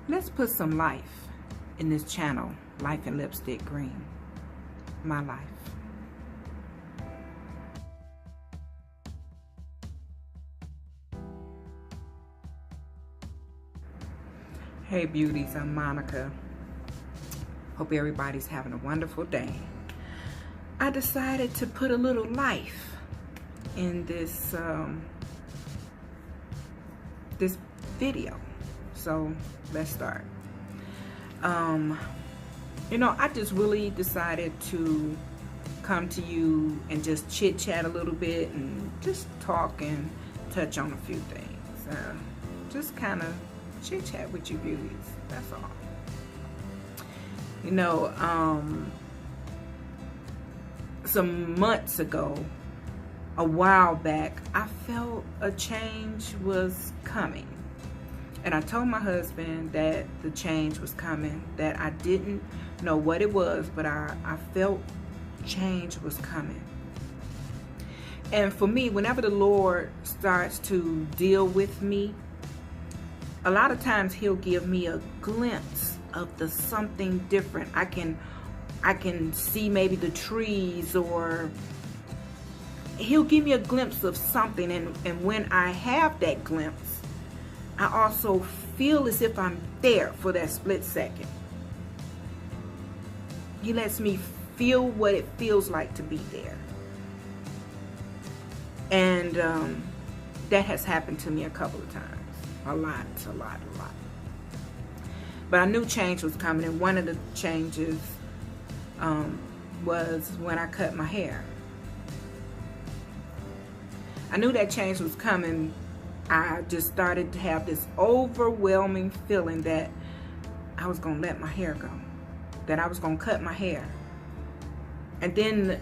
Let's put some life in this channel, Life in Lipstick Green. My life. Hey beauties, I'm Monica. Hope everybody's having a wonderful day. I decided to put a little life in this this video. So let's start. You know, I just really decided to come to you and just chit chat a little bit and just talk and touch on a few things. Just kind of chit chat with you beauties, that's all. You know, some months ago, a while back, I felt a change was coming. And I told my husband that the change was coming, that I didn't know what it was, but I felt change was coming. And for me, whenever the Lord starts to deal with me, a lot of times he'll give me a glimpse of the something different. I can see maybe the trees, or he'll give me a glimpse of something, and when I have that glimpse, I also feel as if I'm there for that split second. He lets me feel what it feels like to be there. And that has happened to me a couple of times. A lot. But I knew change was coming, and one of the changes was when I cut my hair. I knew that change was coming. I just started to have this overwhelming feeling that I was going to let my hair go, that I was going to cut my hair. And then,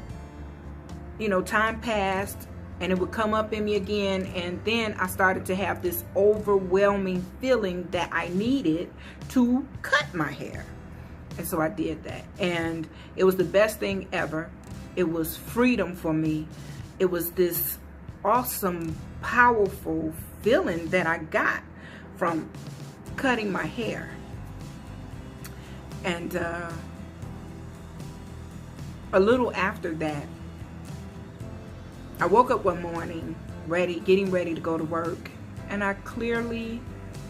you know, time passed and it would come up in me again, and then I started to have this overwhelming feeling that I needed to cut my hair. And so I did that, and it was the best thing ever. It was freedom for me. It was this awesome, powerful feeling that I got from cutting my hair. And a little after that, I woke up one morning getting ready to go to work, and I clearly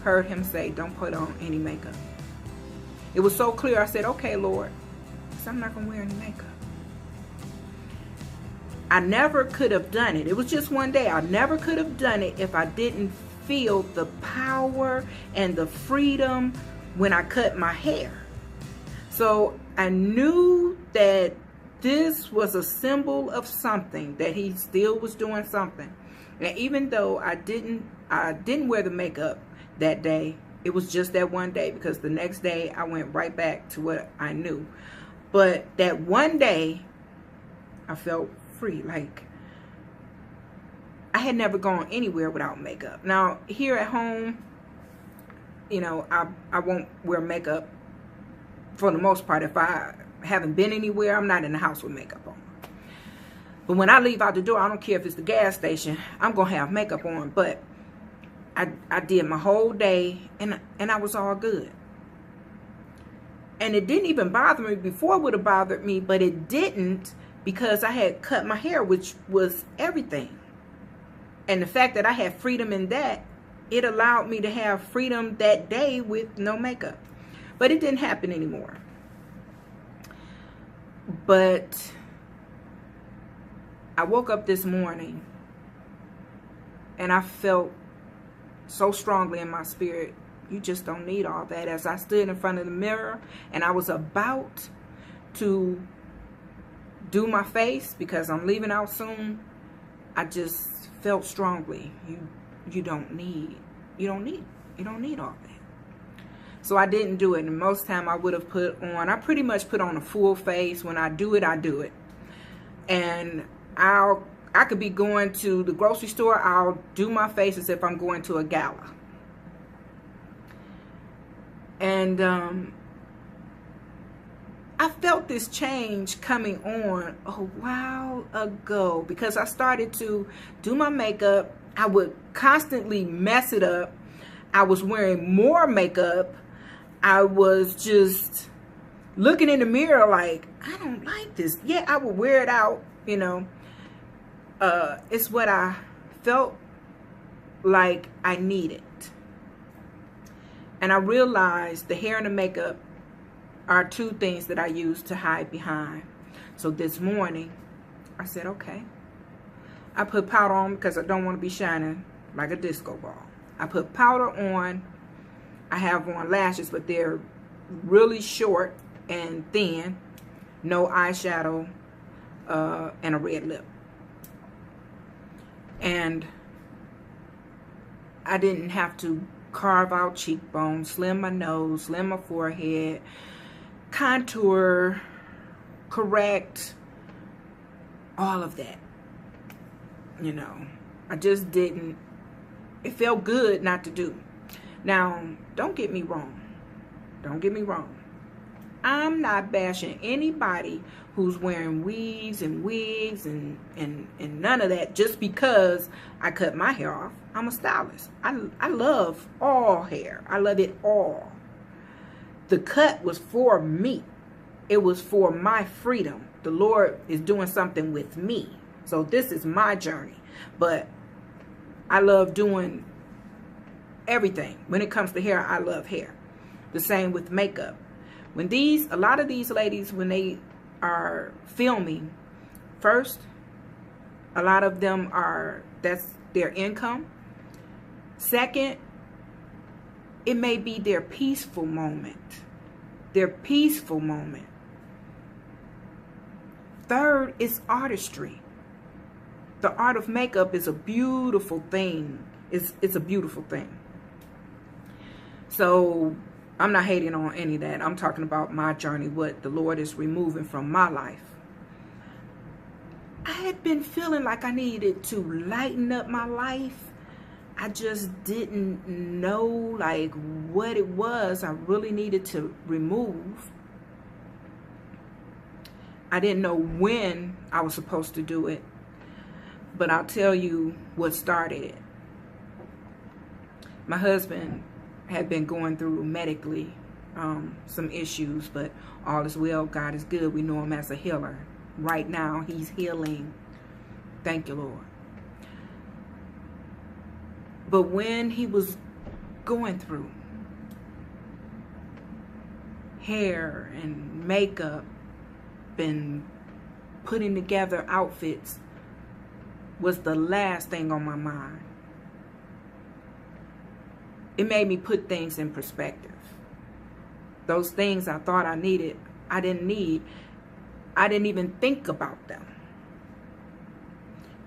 heard him say, "Don't put on any makeup." It was so clear. I said, "Okay, Lord," so I'm not gonna wear any makeup. I never could have done it. It was just one day. I never could have done it if I didn't feel the power and the freedom when I cut my hair. So I knew that this was a symbol of something, that he still was doing something. And even though I didn't wear the makeup that day, it was just that one day, because the next day I went right back to what I knew. But that one day I felt free. Like I had never gone anywhere without makeup. Now here at home, you know, I won't wear makeup for the most part. If I haven't been anywhere, I'm not in the house with makeup on. But when I leave out the door, I don't care if it's the gas station, I'm gonna have makeup on. But I did my whole day, and I was all good. And it didn't even bother me. Before it would have bothered me, but it didn't, because I had cut my hair, which was everything. And the fact that I had freedom in that, it allowed me to have freedom that day with no makeup. But it didn't happen anymore. But I woke up this morning and I felt so strongly in my spirit, you just don't need all that. As I stood in front of the mirror and I was about to do my face, because I'm leaving out soon, I just felt strongly, you don't need all that. So I didn't do it. And most time I would have I pretty much put on a full face. When I do it, I do it. And I could be going to the grocery store, I'll do my face as if I'm going to a gala. And I felt this change coming on a while ago, because I started to do my makeup. I would constantly mess it up. I was wearing more makeup. I was just looking in the mirror like, I don't like this. Yeah, I would wear it out, you know. It's what I felt like I needed. And I realized the hair and the makeup are two things that I use to hide behind. So this morning, I said, okay. I put powder on because I don't want to be shining like a disco ball. I put powder on. I have on lashes, but they're really short and thin. No eyeshadow and a red lip. And I didn't have to carve out cheekbones, slim my nose, slim my forehead, contour, correct, all of that. You know, I just didn't. It felt good not to do. Now, don't get me wrong. Don't get me wrong. I'm not bashing anybody who's wearing weaves and wigs and none of that just because I cut my hair off. I'm a stylist. I love all hair. I love it all. The cut was for me. It was for my freedom. The Lord is doing something with me. So this is my journey. But I love doing everything. When it comes to hair, I love hair. The same with makeup. When a lot of these ladies, when they are filming, first, a lot of them that's their income. Second, it may be their peaceful moment. Their peaceful moment. Third, it's artistry. The art of makeup is a beautiful thing. It's a beautiful thing. So I'm not hating on any of that. I'm talking about my journey, what the Lord is removing from my life. I had been feeling like I needed to lighten up my life. I just didn't know like what it was I really needed to remove. I didn't know when I was supposed to do it. But I'll tell you what started it. My husband had been going through medically some issues, but all is well. God is good. We know him as a healer. Right now, he's healing. Thank you, Lord. But when he was going through hair and makeup and putting together outfits was the last thing on my mind. It made me put things in perspective. Those things I thought I needed, I didn't need. I didn't even think about them.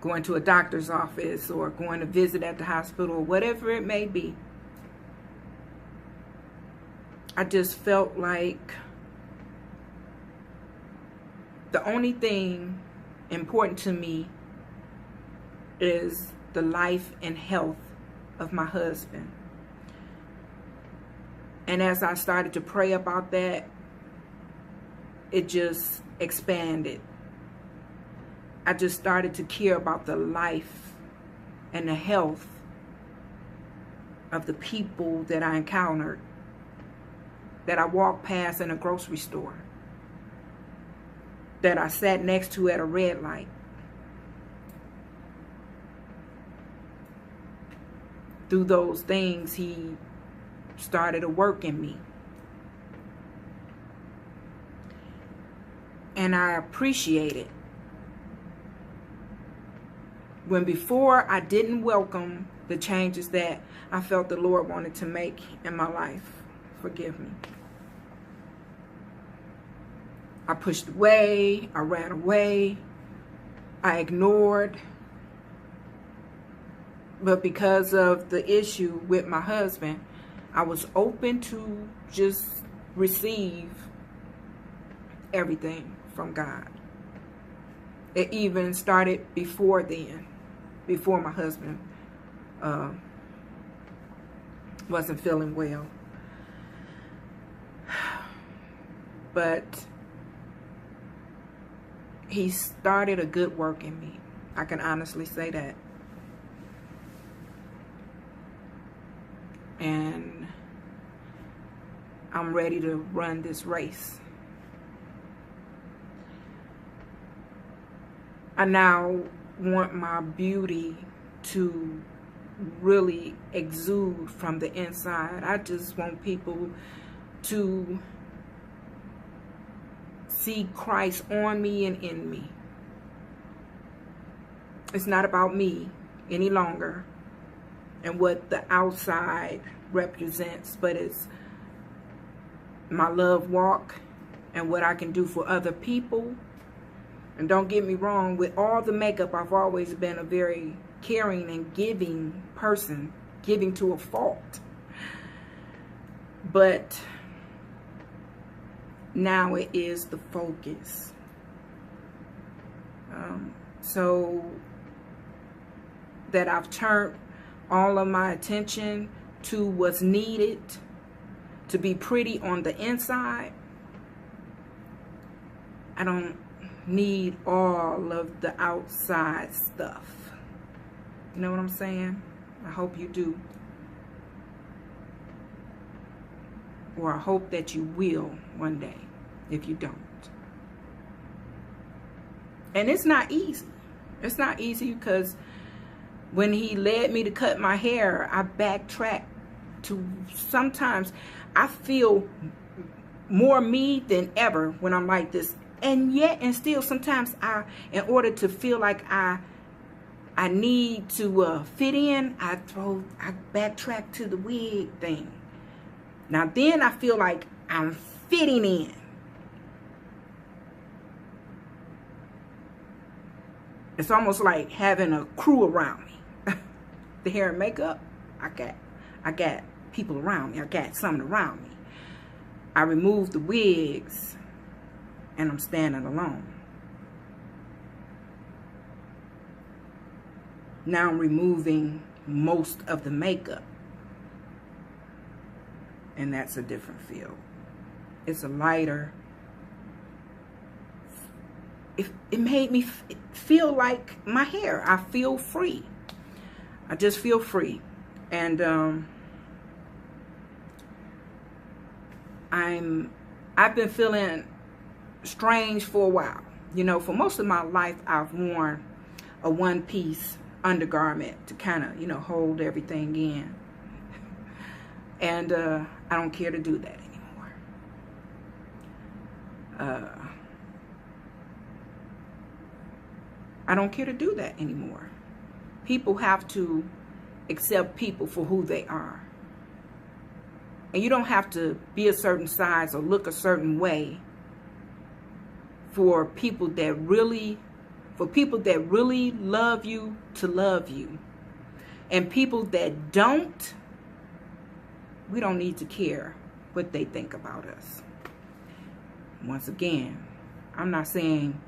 Going to a doctor's office or going to visit at the hospital or whatever it may be. I just felt like the only thing important to me is the life and health of my husband. And as I started to pray about that, it just expanded. I just started to care about the life and the health of the people that I encountered, that I walked past in a grocery store, that I sat next to at a red light. Through those things, he started to work in me. And I appreciate it. When before I didn't welcome the changes that I felt the Lord wanted to make in my life. Forgive me. I pushed away, I ran away, I ignored. But because of the issue with my husband, I was open to just receive everything from God. It even started before then, before my husband wasn't feeling well. But he started a good work in me. I can honestly say that. And I'm ready to run this race. I now want my beauty to really exude from the inside. I just want people to see Christ on me and in me. It's not about me any longer and what the outside represents, but it's my love walk and what I can do for other people. And don't get me wrong, with all the makeup, I've always been a very caring and giving person, giving to a fault. But now it is the focus. So that I've turned all of my attention to what's needed to be pretty on the inside. I don't need all of the outside stuff. You know what I'm saying? I hope you do. Or I hope that you will one day if you don't. And it's not easy. It's not easy because when he led me to cut my hair, I backtracked to sometimes I feel more me than ever when I'm like this. And yet, and still, sometimes in order to feel like I need to fit in, I backtrack to the wig thing. Now then I feel like I'm fitting in. It's almost like having a crew around me. The hair and makeup, I got people around me. I got something around me. I removed the wigs and I'm standing alone. Now I'm removing most of the makeup. And that's a different feel. It's a lighter. It made me feel like my hair. I feel free. I just feel free. And I've been feeling strange for a while. You know, for most of my life, I've worn a one-piece undergarment to kind of, you know, hold everything in. And I don't care to do that anymore. I don't care to do that anymore. People have to accept people for who they are. And you don't have to be a certain size or look a certain way for people that really love you to love you. And people that don't, we don't need to care what they think about us. Once again, I'm not saying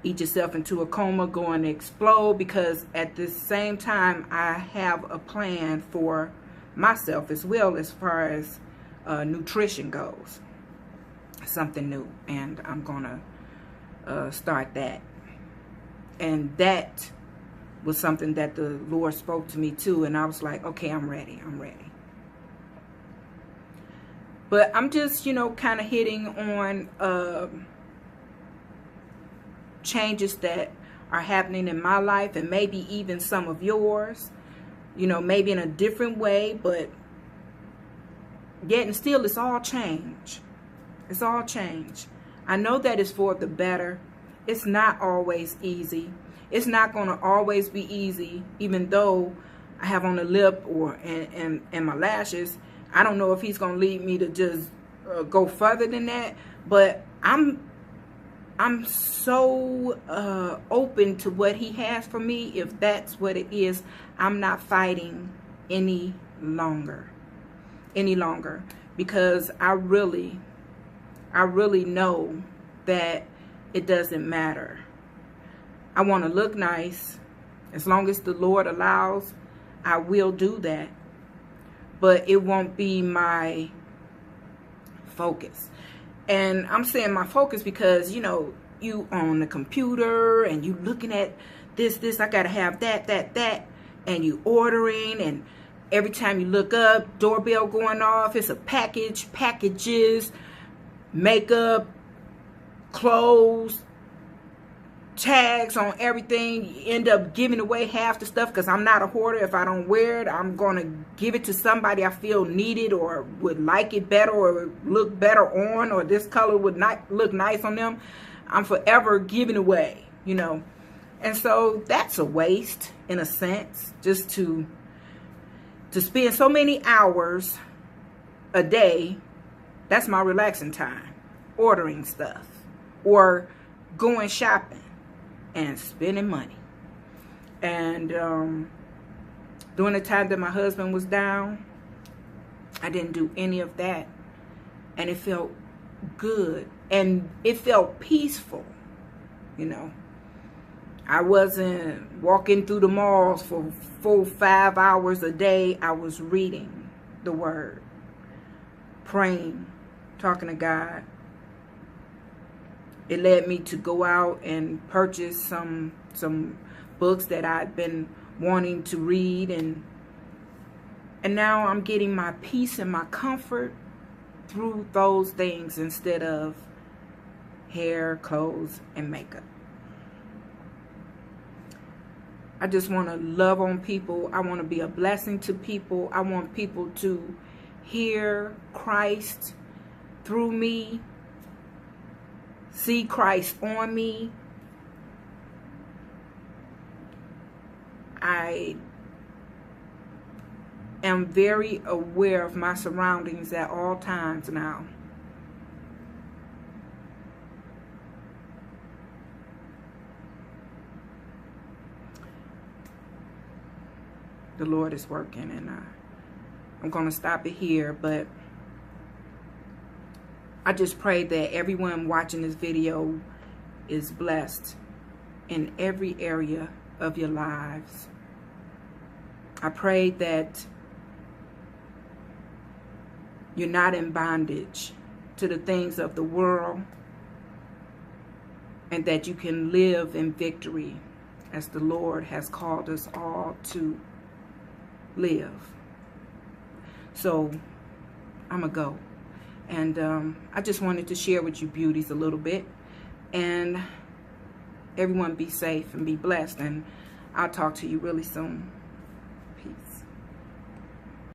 eat yourself into a coma, go and explode, because at the same time, I have a plan for myself as well as far as nutrition goes. Something new, and I'm gonna start that. And that was something that the Lord spoke to me too, and I was like, okay, I'm ready. But I'm just, you know, kind of hitting on changes that are happening in my life, and maybe even some of yours, you know, maybe in a different way, but yet and still it's all change. It's all change. I know that it's for the better. It's not always easy. It's not going to always be easy, even though I have on the lip or and my lashes. I don't know if he's going to lead me to just go further than that, but I'm so open to what he has for me. If that's what it is, I'm not fighting any longer, because I really know that it doesn't matter. I want to look nice. As long as the Lord allows, I will do that. But it won't be my focus. And I'm saying my focus because, you know, you on the computer and you looking at this, I got to have that, and you ordering, and Every time you look up, doorbell going off, it's a package, packages, makeup, clothes, tags on everything. You end up giving away half the stuff because I'm not a hoarder. If I don't wear it, I'm going to give it to somebody I feel needed or would like it better or look better on, or this color would not look nice on them. I'm forever giving away, you know. And so that's a waste in a sense, just to spend so many hours a day. That's my relaxing time, ordering stuff or going shopping and spending money. And during the time that my husband was down, I didn't do any of that, and it felt good and it felt peaceful, you know. I wasn't walking through the malls for 4-5 hours a day. I was reading the word, praying, talking to God. It led me to go out and purchase some books that I'd been wanting to read, and now I'm getting my peace and my comfort through those things instead of hair, clothes, and makeup. I just want to love on people. I want to be a blessing to people. I want people to hear Christ through me, see Christ on me. I am very aware of my surroundings at all times now. The Lord is working, and I'm going to stop it here, but I just pray that everyone watching this video is blessed in every area of your lives. I pray that you're not in bondage to the things of the world, and that you can live in victory as the Lord has called us all to live. So I'm gonna go, and I just wanted to share with you beauties a little bit, and everyone be safe and be blessed, and I'll talk to you really soon.